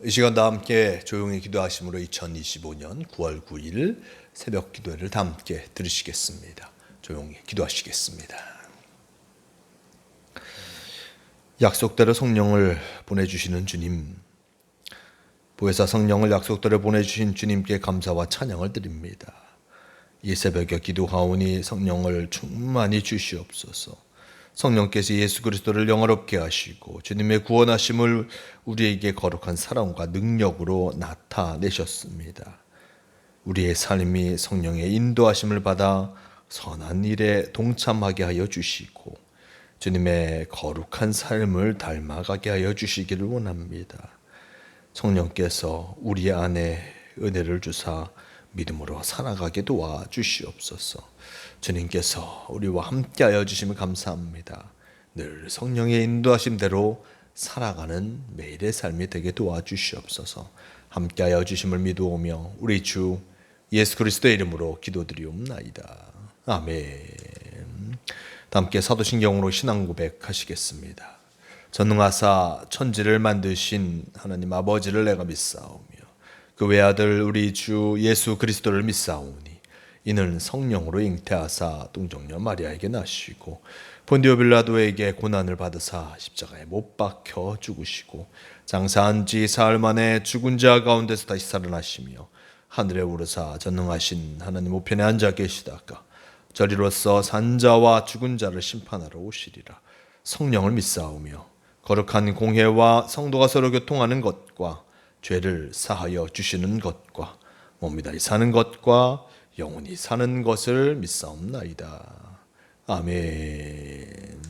이 시간 다 함께 조용히 기도하심으로 2025년 9월 9일 새벽 기도회를 다 함께 들으시겠습니다. 조용히 기도하시겠습니다. 약속대로 성령을 보내주시는 주님, 보혜사 성령을 약속대로 보내주신 주님께 감사와 찬양을 드립니다. 이 새벽에 기도하오니 성령을 충만히 주시옵소서. 성령께서 예수 그리스도를 영화롭게 하시고 주님의 구원하심을 우리에게 거룩한 사랑과 능력으로 나타내셨습니다. 우리의 삶이 성령의 인도하심을 받아 선한 일에 동참하게 하여 주시고 주님의 거룩한 삶을 닮아가게 하여 주시기를 원합니다. 성령께서 우리 안에 은혜를 주사 믿음으로 살아가게 도와주시옵소서. 주님께서 우리와 함께하여 주시면 감사합니다. 늘 성령의 인도하심대로 살아가는 매일의 삶이 되게 도와주시옵소서. 함께하여 주심을 믿어오며 우리 주 예수 그리스도의 이름으로 기도드리옵나이다. 아멘. 함께 사도신경으로 신앙 고백하시겠습니다. 전능하사 천지를 만드신 하나님 아버지를 내가 믿사오며 그 외아들 우리 주 예수 그리스도를 믿사오니 이는 성령으로 잉태하사 동정녀 마리아에게 나시고 본디오 빌라도에게 고난을 받으사 십자가에 못 박혀 죽으시고 장사한 지 사흘 만에 죽은 자 가운데서 다시 살아나시며 하늘에 오르사 전능하신 하나님 우편에 앉아 계시다가 저리로서 산자와 죽은 자를 심판하러 오시리라. 성령을 믿사오며 거룩한 공회와 성도가 서로 교통하는 것과 죄를 사하여 주시는 것과 몸이 다시 사는 것과 영원히 사는 것을 믿사옵나이다. 아멘.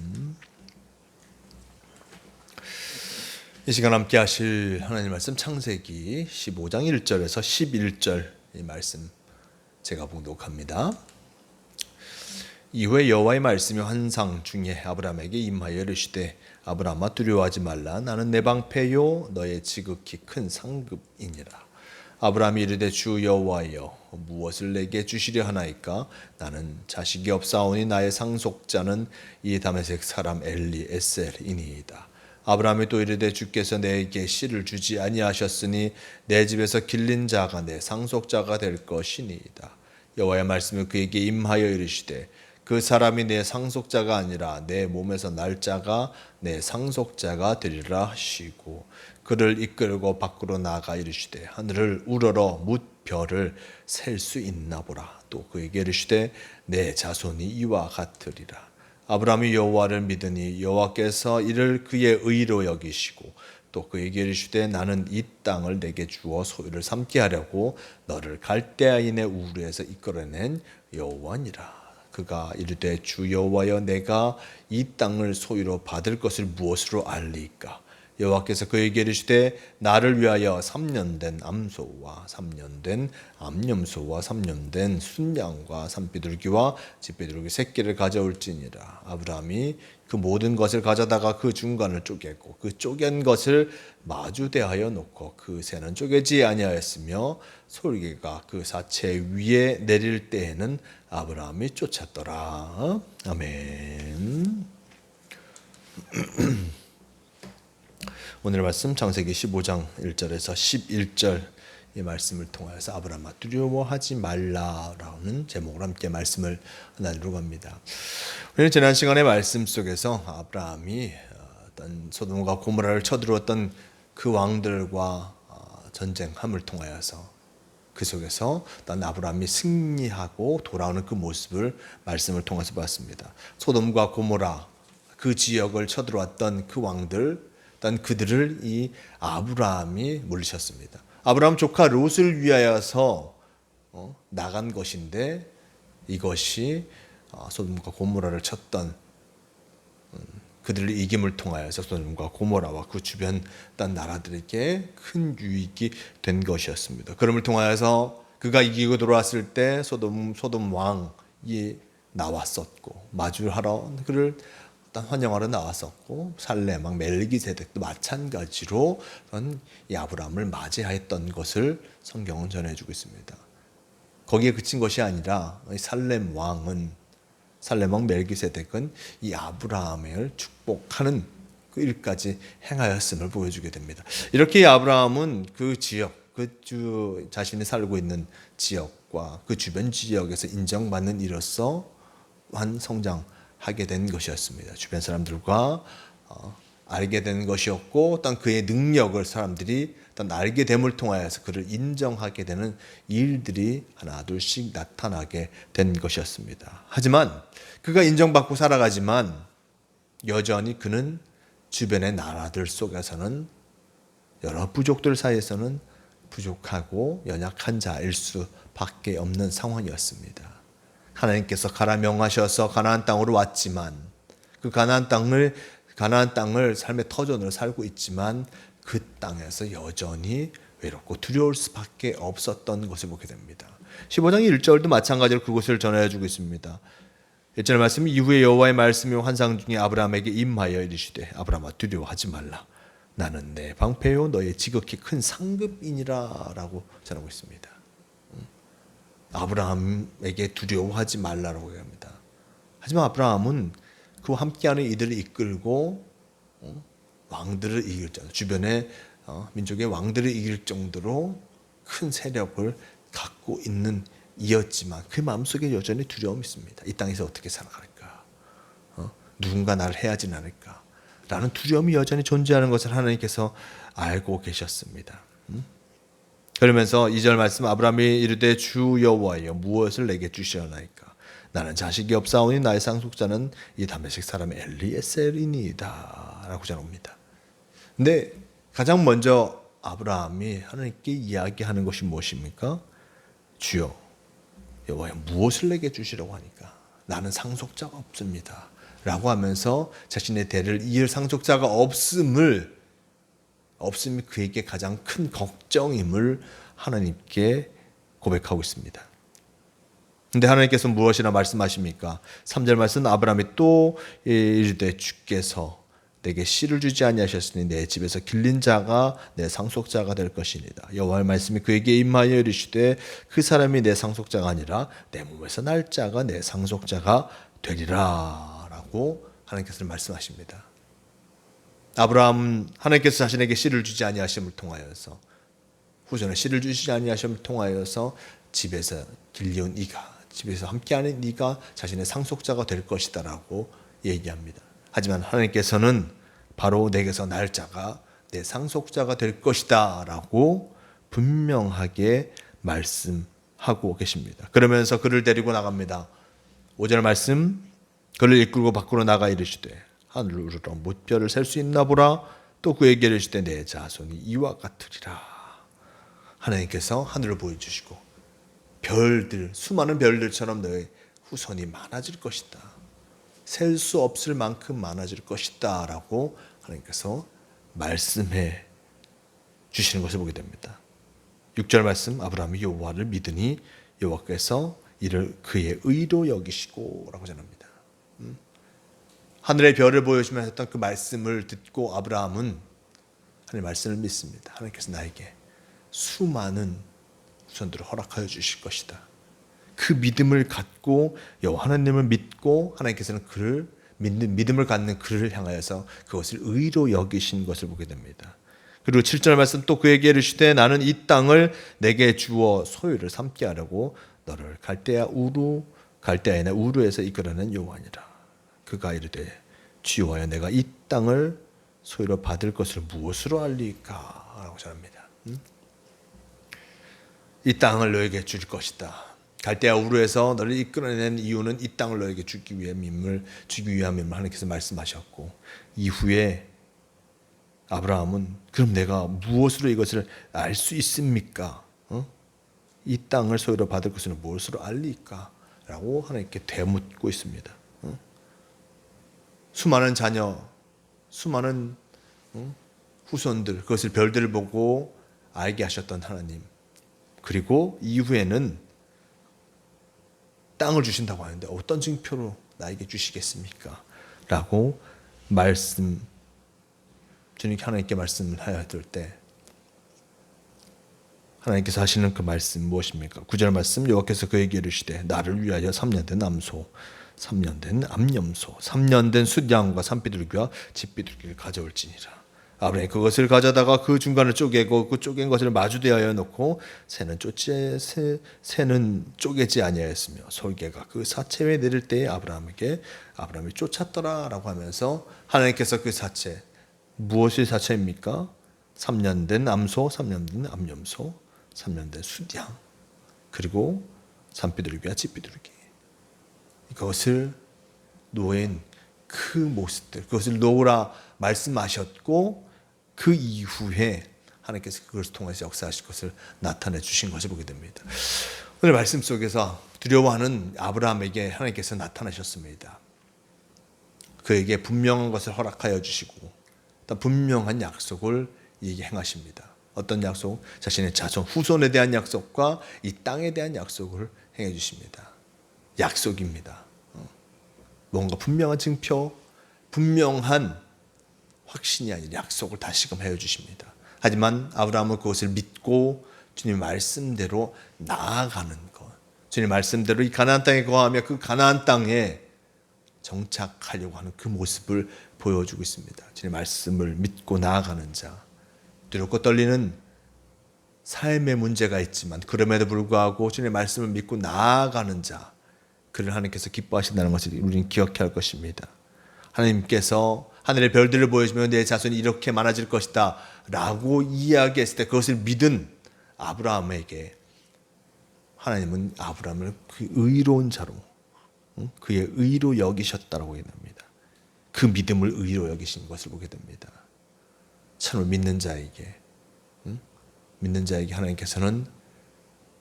이 시간 함께 하실 하나님 말씀 창세기 15장 1절에서 11절 이 말씀 제가 봉독합니다. 이후에 여호와의 말씀이 환상 중에 아브라함에게 임하여 이르시되 아브라함아 두려워하지 말라. 나는 내 방패요 너의 지극히 큰 상급이니라. 아브라함이 이르되 주 여호와여 무엇을 내게 주시려 하나이까? 나는 자식이 없사오니 나의 상속자는 이 다메섹 사람 엘리에셀이니이다. 아브라함이 또 이르되 주께서 내게 씨를 주지 아니하셨으니 내 집에서 길린 자가 내 상속자가 될 것이니이다. 여호와의 말씀이 그에게 임하여 이르시되 그 사람이 내 상속자가 아니라 내 몸에서 날 자가 내 상속자가 되리라 하시고 그를 이끌고 밖으로 나가 이르시되 하늘을 우러러 뭇 별을 셀 수 있나 보라. 또 그에게 이르시되 내 자손이 이와 같으리라. 아브라함이 여호와를 믿으니 여호와께서 이를 그의 의로 여기시고 또 그에게 이르시되 나는 이 땅을 내게 주어 소유를 삼게 하려고 너를 갈대아인의 우르에서 이끌어낸 여호와니라. 그가 이르되 주 여호와여 내가 이 땅을 소유로 받을 것을 무엇으로 알리까? 여호와께서 그에게 이르시되 나를 위하여 3년 된 암소와 3년 된 암염소와 3년 된 순양과 산비둘기와 집비둘기 새끼를 가져올지니라. 아브라함이 그 모든 것을 가져다가 그 중간을 쪼개고 그 쪼갠 것을 마주 대하여 놓고 그 새는 쪼개지 아니하였으며 솔개가 그 사체 위에 내릴 때에는 아브라함이 쫓았더라. 아멘. 오늘 말씀 창세기 15장 1절에서 11절 이 말씀을 통해서 아브라함아 두려워하지 말라라는 제목으로 함께 말씀을 나누려고 합니다. 우리는 지난 시간의 말씀 속에서 아브라함이 어떤 소돔과 고모라를 쳐들어왔던 그 왕들과 전쟁함을 통하여서 그 속에서 난 아브라함이 승리하고 돌아오는 그 모습을 말씀을 통해서 봤습니다. 소돔과 고모라 그 지역을 쳐들어왔던 그 왕들, 단 그들을 이 아브라함이 물리쳤습니다. 아브라함 조카 롯을 위하여서 나간 것인데 이것이 소돔과 고모라를 쳤던 그들을 이김을 통하여서 소돔과 고모라와 그 주변 딴 나라들에게 큰 유익이 된 것이었습니다. 그럼을 통하여서 그가 이기고 돌아왔을 때 소돔 왕이 나왔었고 마주하러 그를 환영하러 나왔었고 살렘 왕 멜기세덱도 마찬가지로 이 아브라함을 맞이하였던 것을 성경은 전해주고 있습니다. 거기에 그친 것이 아니라 살렘 왕 멜기세덱은 이 아브라함을 축복하는 그 일까지 행하였음을 보여주게 됩니다. 이렇게 아브라함은 그 지역, 자신이 살고 있는 지역과 그 주변 지역에서 인정받는 이로써 성장하게 된 것이었습니다. 주변 사람들과 알게 된 것이었고, 또 그의 능력을 사람들이 알게 됨을 통하여서 그를 인정하게 되는 일들이 하나 둘씩 나타나게 된 것이었습니다. 하지만 그가 인정받고 살아가지만 여전히 그는 주변의 나라들 속에서는 여러 부족들 사이에서는 부족하고 연약한 자일 수밖에 없는 상황이었습니다. 하나님께서 가라 명하셔서 가나안 땅으로 왔지만 그 가나안 땅을 삶의 터전으로 살고 있지만 그 땅에서 여전히 외롭고 두려울 수밖에 없었던 것을 보게 됩니다. 15장 1절도 마찬가지로 그것을 전해주고 있습니다. 1절 말씀, 이후에 여호와의 말씀이 환상 중에 아브라함에게 임하여 이르시되 아브라함아 두려워하지 말라. 나는 내 방패요 너의 지극히 큰 상급이니라 라고 전하고 있습니다. 아브라함에게 두려워하지 말라라고 합니다. 하지만 아브라함은 그와 함께하는 이들을 이끌고 왕들을 이길 정도, 주변의 민족의 왕들을 이길 정도로 큰 세력을 갖고 있는 이었지만 그 마음속에 여전히 두려움이 있습니다. 이 땅에서 어떻게 살아갈까? 누군가 나를 해하진 않을까? 라는 두려움이 여전히 존재하는 것을 하나님께서 알고 계셨습니다. 그러면서 2절 말씀, 아브라함이 이르되 주 여호와여 무엇을 내게 주시려나이까? 나는 자식이 없사오니 나의 상속자는 이 다메섹 사람 엘리에셀이니이다 라고 전합니다. 근데 가장 먼저 아브라함이 하나님께 이야기하는 것이 무엇입니까? 주여 여호와여 무엇을 내게 주시려고 하니까 나는 상속자가 없습니다 라고 하면서 자신의 대를 이을 상속자가 없음이 그에게 가장 큰 걱정임을 하나님께 고백하고 있습니다. 근데 하나님께서 무엇이나 말씀하십니까? 3절 말씀, 아브라함이 또 이르되 주께서 내게 씨를 주지 아니하셨으니 내 집에서 길린 자가 내 상속자가 될 것이니라. 여호와의 말씀이 그에게 임하여 이르시되 그 사람이 내 상속자가 아니라 내 몸에서 날 자가 내 상속자가 되리라 라고 하나님께서 말씀하십니다. 아브라함, 하나님께서 자신에게 씨를 주지 아니하심을 통하여서, 후손에 씨를 주시지 아니하심을 통하여서 집에서 길리온 이가, 집에서 함께하는 네가 자신의 상속자가 될 것이다 라고 얘기합니다. 하지만 하나님께서는 바로 내게서 날 자가 내 상속자가 될 것이다 라고 분명하게 말씀하고 계십니다. 그러면서 그를 데리고 나갑니다. 5절 말씀, 그를 이끌고 밖으로 나가 이르시되 하늘으로 못별을 셀 수 있나 보라. 또 그에게 이르시되 내 자손이 이와 같으리라. 하나님께서 하늘을 보여주시고 별들, 수많은 별들처럼 너의 후손이 많아질 것이다. 셀 수 없을 만큼 많아질 것이다 라고 하나님께서 말씀해 주시는 것을 보게 됩니다. 6절 말씀, 아브라함이 여호와를 믿으니 여호와께서 이를 그의 의로 여기시고 라고 전합니다. 하늘의 별을 보여주면서 했던 그 말씀을 듣고 아브라함은 하나님의 말씀을 믿습니다. 하나님께서 나에게 수많은 후손들을 허락하여 주실 것이다. 그 믿음을 갖고 여호와 하나님을 믿고 하나님께서는 그를 믿는 믿음을 갖는 그를 향하여서 그것을 의로 여기신 것을 보게 됩니다. 그리고 7절 말씀, 또 그에게 이르시되 나는 이 땅을 내게 주어 소유를 삼게 하려고 너를 갈대아이나 우르에서 이끌어낸 여호와니라. 그가 이르되 주여와여 내가 이 땅을 소유로 받을 것을 무엇으로 알리까? 라고 전합니다. 이 땅을 너에게 줄 것이다. 갈대아 우르에서 너를 이끌어낸 이유는 이 땅을 너에게 주기 위함임을 하나님께서 말씀하셨고, 이후에 아브라함은 그럼 내가 무엇으로 이것을 알 수 있습니까? 이 땅을 소유로 받을 것을 무엇으로 알리까? 라고 하나님께 되묻고 있습니다. 수많은 자녀, 수많은 후손들, 그것을 별들을 보고 알게 하셨던 하나님, 그리고 이후에는 땅을 주신다고 하는데 어떤 증표로 나에게 주시겠습니까? 라고 주님께 하나님께 말씀을 해야 될 때 하나님께서 하시는 그 말씀 무엇입니까? 9절 말씀, 여호와께서 그에게 이르시되 나를 위하여 3년 된 남소 3년 된 암염소, 3년 된 숫양과 산비둘기와 집비둘기를 가져올지니라. 아브라함이 그것을 가져다가 그 중간을 쪼개고 그 쪼갠 것을 마주대하여 놓고 새는 쪼개지 아니하였으며 솔개가 그 사체에 내릴 때에 아브라함이 쫓았더라라고 하면서 하나님께서 그 사체, 무엇의 사체입니까? 3년 된 암소, 3년 된 암염소, 3년 된 숫양, 그리고 산비둘기와 집비둘기, 이것을 놓은 그 모습들, 그것을 놓으라 말씀하셨고 그 이후에 하나님께서 그것을 통해서 역사하실 것을 나타내 주신 것을 보게 됩니다. 오늘 말씀 속에서 두려워하는 아브라함에게 하나님께서 나타나셨습니다. 그에게 분명한 것을 허락하여 주시고 또 분명한 약속을 이에게 행하십니다. 어떤 약속? 자신의 자손 후손에 대한 약속과 이 땅에 대한 약속을 행해 주십니다. 약속입니다. 뭔가 분명한 증표, 분명한 확신이 아닌 약속을 다시금 해 주십니다. 하지만 아브라함은 그것을 믿고 주님 말씀대로 나아가는 것, 주님 말씀대로 이 가나안 땅에 거하며 그 가나안 땅에 정착하려고 하는 그 모습을 보여주고 있습니다. 주님 말씀을 믿고 나아가는 자, 두렵고 떨리는 삶의 문제가 있지만 그럼에도 불구하고 주님의 말씀을 믿고 나아가는 자, 그를 하나님께서 기뻐하신다는 것을 우리는 기억해야 할 것입니다. 하나님께서 하늘의 별들을 보여주며 내 자손이 이렇게 많아질 것이다 라고 이야기했을 때 그것을 믿은 아브라함에게 하나님은 아브라함을 그 의로운 자로, 그의 의로 여기셨다라고 얘기합니다. 그 믿음을 의로 여기신 것을 보게 됩니다. 참으로 믿는 자에게 하나님께서는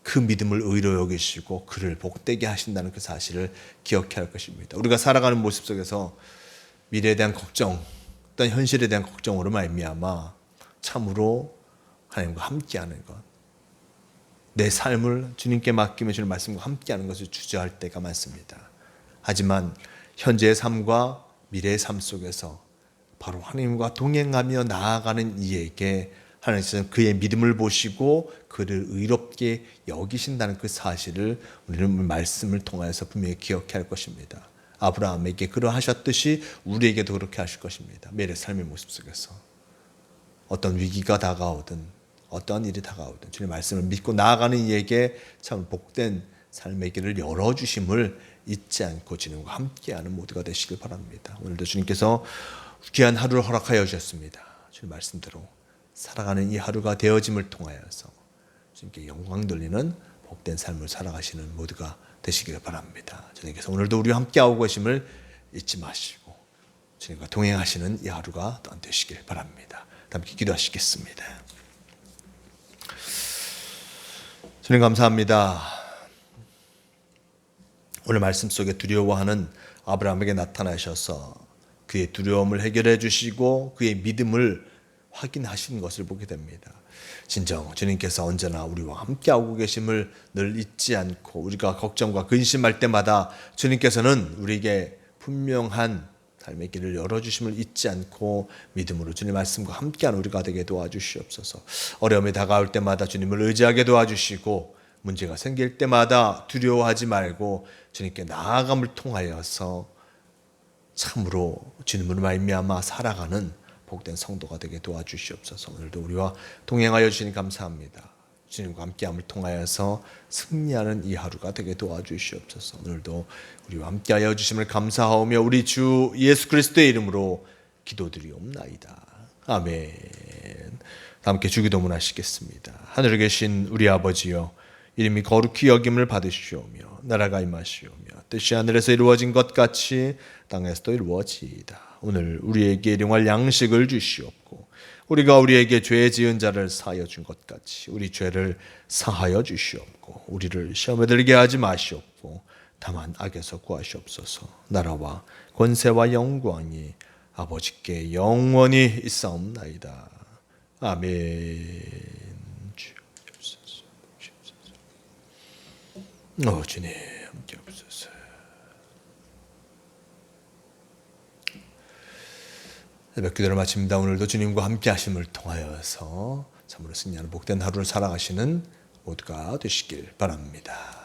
그 믿음을 의로 여기시고 그를 복되게 하신다는 그 사실을 기억해야 할 것입니다. 우리가 살아가는 모습 속에서 미래에 대한 걱정, 어떤 현실에 대한 걱정으로 말미암아 참으로 하나님과 함께하는 것, 내 삶을 주님께 맡기며 주님 말씀과 함께하는 것을 주저할 때가 많습니다. 하지만 현재의 삶과 미래의 삶 속에서 바로 하나님과 동행하며 나아가는 이에게 하나님께서는 그의 믿음을 보시고 그를 의롭게 여기신다는 그 사실을 우리는 말씀을 통해서 분명히 기억해야 할 것입니다. 아브라함에게 그러하셨듯이 우리에게도 그렇게 하실 것입니다. 매일의 삶의 모습 속에서 어떤 위기가 다가오든 어떠한 일이 다가오든 주님 말씀을 믿고 나아가는 이에게 참 복된 삶의 길을 열어주심을 잊지 않고 주님과 함께하는 모두가 되시길 바랍니다. 오늘도 주님께서 귀한 하루를 허락하여 주셨습니다. 주님 말씀대로 살아가는 이 하루가 되어짐을 통하여서 주님께 영광 돌리는 복된 삶을 살아가시는 모두가 되시길 바랍니다. 주님께서 오늘도 우리와 함께하고 계심을 잊지 마시고 주님과 동행하시는 이 하루가 또한 되시길 바랍니다. 함께 기도하시겠습니다. 주님 감사합니다. 오늘 말씀 속에 두려워하는 아브라함에게 나타나셔서 그의 두려움을 해결해 주시고 그의 믿음을 확인하신 것을 보게 됩니다. 진정 주님께서 언제나 우리와 함께하고 계심을 늘 잊지 않고 우리가 걱정과 근심할 때마다 주님께서는 우리에게 분명한 삶의 길을 열어주심을 잊지 않고 믿음으로 주님 말씀과 함께하는 우리가 되게 도와주시옵소서. 어려움이 다가올 때마다 주님을 의지하게 도와주시고 문제가 생길 때마다 두려워하지 말고 주님께 나아감을 통하여서 참으로 주님으로 말미암아 살아가는 복된 성도가 되게 도와주시옵소서. 오늘도 우리와 동행하여 주시니 감사합니다. 주님과 함께함을 통하여서 승리하는 이 하루가 되게 도와주시옵소서. 오늘도 우리와 함께하여 주심을 감사하오며 우리 주 예수 그리스도의 이름으로 기도드리옵나이다. 아멘. 함께 주기도문 하시겠습니다. 하늘에 계신 우리 아버지여, 이름이 거룩히 여김을 받으시오며 나라가 임하시오며 뜻이 하늘에서 이루어진 것 같이 땅에서도 이루어지이다. 오늘 우리에게 일용할 양식을 주시옵고 우리가 우리에게 죄 지은 자를 사하여 준 것 같이 우리 죄를 사하여 주시옵고 우리를 시험에 들게 하지 마시옵고 다만 악에서 구하시옵소서. 나라와 권세와 영광이 아버지께 영원히 있사옵나이다. 아멘. 주님 함께 없소서. 새벽 기도를 마칩니다. 오늘도 주님과 함께 하심을 통하여서 참으로 승리하는 복된 하루를 살아가시는 모두가 되시길 바랍니다.